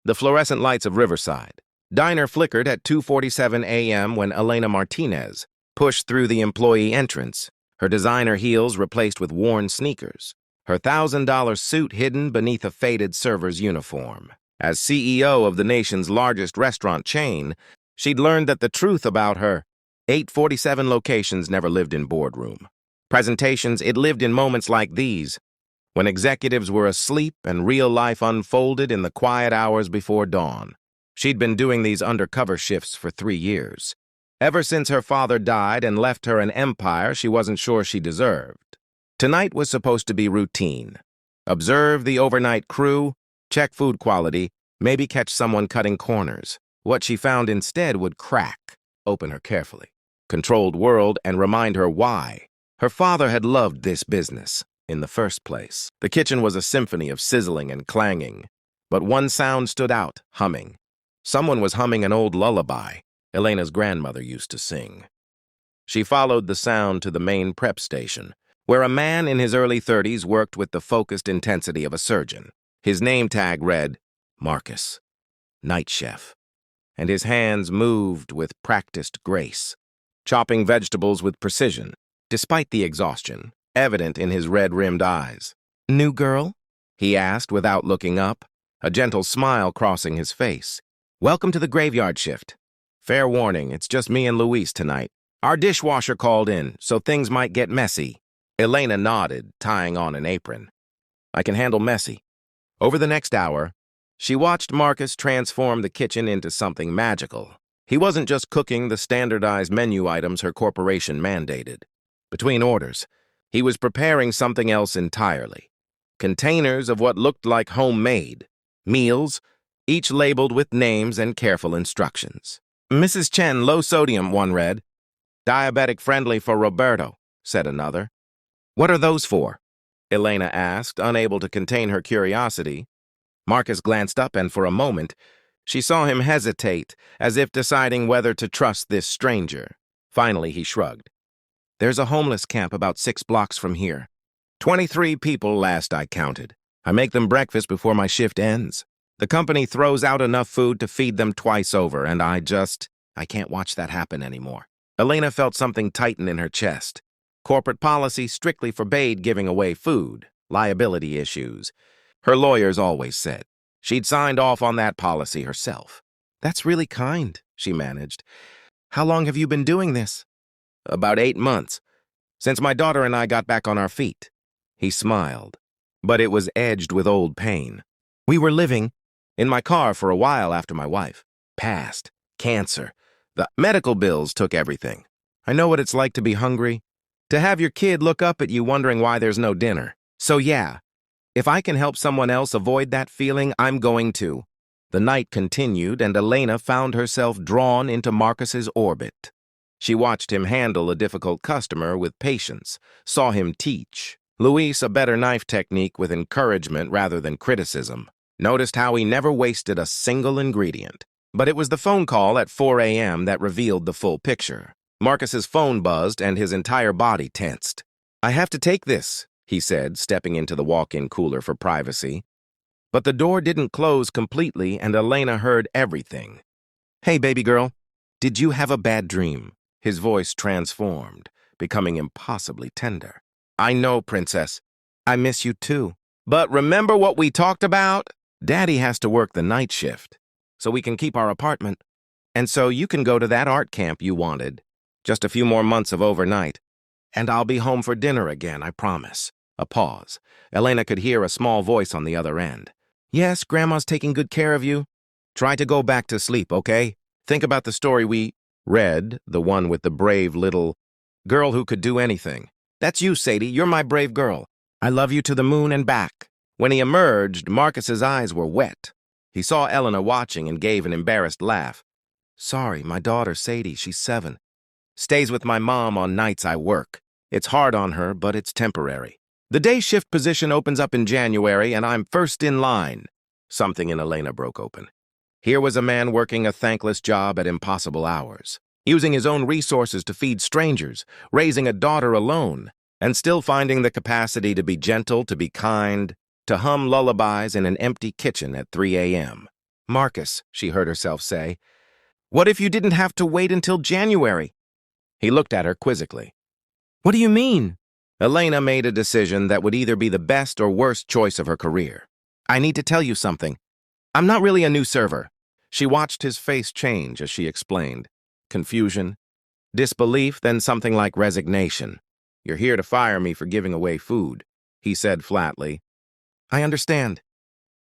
The fluorescent lights of Riverside. Diner flickered at 2:47 a.m. when Elena Martinez pushed through the employee entrance, her designer heels replaced with worn sneakers, her $1,000 suit hidden beneath a faded server's uniform. As CEO of the nation's largest restaurant chain, she'd learned that the truth about her 847 locations never lived in boardroom presentations. It lived in moments like these, when executives were asleep and real life unfolded in the quiet hours before dawn. She'd been doing these undercover shifts for 3 years. Ever since her father died and left her an empire she wasn't sure she deserved. Tonight was supposed to be routine. Observe the overnight crew, check food quality, maybe catch someone cutting corners. What she found instead would crack open her carefully, controlled world, and remind her why her father had loved this business in the first place. The kitchen was a symphony of sizzling and clanging, but one sound stood out, humming. Someone was humming an old lullaby Elena's grandmother used to sing. She followed the sound to the main prep station, where a man in his early 30s worked with the focused intensity of a surgeon. His name tag read, Marcus, night chef, and his hands moved with practiced grace, chopping vegetables with precision, despite the exhaustion evident in his red-rimmed eyes. "New girl?" he asked without looking up, a gentle smile crossing his face. "Welcome to the graveyard shift. Fair warning, it's just me and Luis tonight. Our dishwasher called in, so things might get messy." Elena nodded, tying on an apron. "I can handle messy." Over the next hour, she watched Marcus transform the kitchen into something magical. He wasn't just cooking the standardized menu items her corporation mandated. Between orders, he was preparing something else entirely. Containers of what looked like homemade meals, each labeled with names and careful instructions. "Mrs. Chen, low sodium," one read. "Diabetic friendly for Roberto," said another. "What are those for?" Elena asked, unable to contain her curiosity. Marcus glanced up, and for a moment, she saw him hesitate, as if deciding whether to trust this stranger. Finally, he shrugged. "There's a homeless camp about 6 blocks from here. 23 people last I counted. I make them breakfast before my shift ends. The company throws out enough food to feed them twice over, and I can't watch that happen anymore." Elena felt something tighten in her chest. Corporate policy strictly forbade giving away food, liability issues. Her lawyers always said. She'd signed off on that policy herself. "That's really kind," she managed. "How long have you been doing this?" "About 8 months, since my daughter and I got back on our feet." He smiled, but it was edged with old pain. "We were living in my car for a while after my wife passed. Cancer. The medical bills took everything. I know what it's like to be hungry, to have your kid look up at you wondering why there's no dinner. So yeah, if I can help someone else avoid that feeling, I'm going to." The night continued, and Elena found herself drawn into Marcus's orbit. She watched him handle a difficult customer with patience, saw him teach Luis a better knife technique with encouragement rather than criticism, noticed how he never wasted a single ingredient. But it was the phone call at 4 a.m. that revealed the full picture. Marcus's phone buzzed and his entire body tensed. "I have to take this," he said, stepping into the walk-in cooler for privacy. But the door didn't close completely, and Elena heard everything. "Hey, baby girl, did you have a bad dream?" His voice transformed, becoming impossibly tender. "I know, princess. I miss you too. But remember what we talked about? Daddy has to work the night shift, so we can keep our apartment. And so you can go to that art camp you wanted. Just a few more months of overnight. And I'll be home for dinner again, I promise." A pause. Elena could hear a small voice on the other end. "Yes, Grandma's taking good care of you. Try to go back to sleep, okay? Think about the story we read, the one with the brave little girl who could do anything. That's you, Sadie. You're my brave girl. I love you to the moon and back." When he emerged, Marcus's eyes were wet. He saw Elena watching and gave an embarrassed laugh. "Sorry, my daughter, Sadie, she's 7. Stays with my mom on nights I work. It's hard on her, but it's temporary. The day shift position opens up in January, and I'm first in line." Something in Elena broke open. Here was a man working a thankless job at impossible hours, using his own resources to feed strangers, raising a daughter alone, and still finding the capacity to be gentle, to be kind, to hum lullabies in an empty kitchen at 3 a.m. Marcus, she heard herself say, what if you didn't have to wait until January? He looked at her quizzically. What do you mean? Elena made a decision that would either be the best or worst choice of her career. I need to tell you something. I'm not really a new server. She watched his face change as she explained. Confusion, disbelief, then something like resignation. You're here to fire me for giving away food, he said flatly. I understand.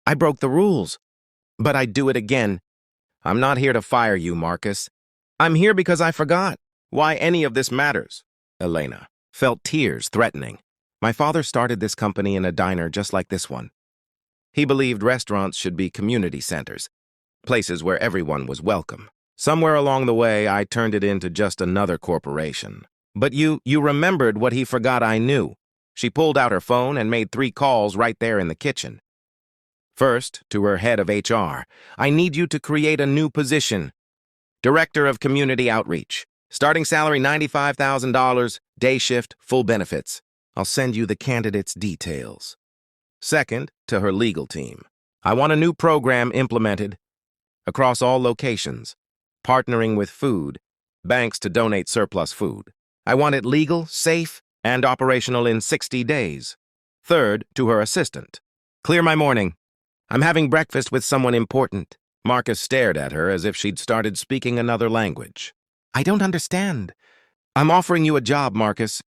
I broke the rules, but I'd do it again. I'm not here to fire you, Marcus. I'm here because I forgot why any of this matters. Elena felt tears threatening. My father started this company in a diner just like this one. He believed restaurants should be community centers, places where everyone was welcome. Somewhere along the way, I turned it into just another corporation. But you remembered what he forgot I knew. She pulled out her phone and made 3 calls right there in the kitchen. First, to her head of HR, I need you to create a new position. Director of Community Outreach. Starting salary $95,000, day shift, full benefits. I'll send you the candidate's details. Second, to her legal team. I want a new program implemented across all locations, partnering with food banks to donate surplus food. I want it legal, safe, and operational in 60 days. Third, to her assistant. Clear my morning. I'm having breakfast with someone important. Marcus stared at her as if she'd started speaking another language. I don't understand. I'm offering you a job, Marcus.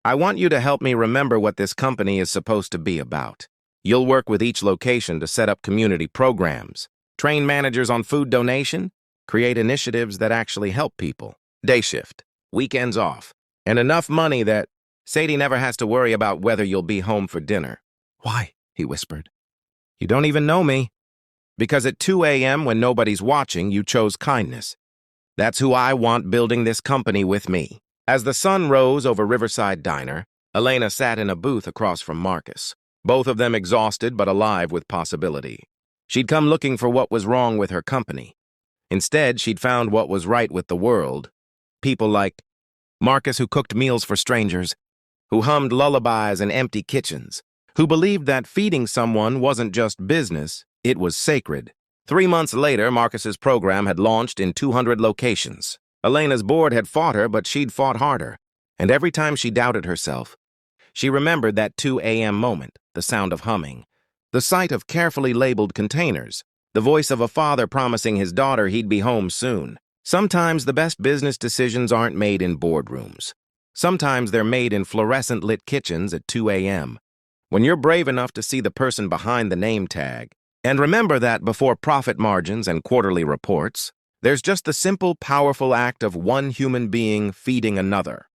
I want you to help me remember what this company is supposed to be about. You'll work with each location to set up community programs, train managers on food donation, create initiatives that actually help people. Day shift, weekends off, and enough money that Sadie never has to worry about whether you'll be home for dinner. Why? He whispered. You don't even know me. Because at 2 a.m. when nobody's watching, you chose kindness. That's who I want building this company with me. As the sun rose over Riverside Diner, Elena sat in a booth across from Marcus, both of them exhausted but alive with possibility. She'd come looking for what was wrong with her company. Instead, she'd found what was right with the world. People like Marcus, who cooked meals for strangers, who hummed lullabies in empty kitchens, who believed that feeding someone wasn't just business, it was sacred. 3 months later, Marcus's program had launched in 200 locations. Elena's board had fought her, but she'd fought harder. And every time she doubted herself, she remembered that 2 a.m. moment, the sound of humming, the sight of carefully labeled containers, the voice of a father promising his daughter he'd be home soon. Sometimes the best business decisions aren't made in boardrooms. Sometimes they're made in fluorescent-lit kitchens at 2 a.m. When you're brave enough to see the person behind the name tag, and remember that before profit margins and quarterly reports, there's just the simple, powerful act of one human being feeding another.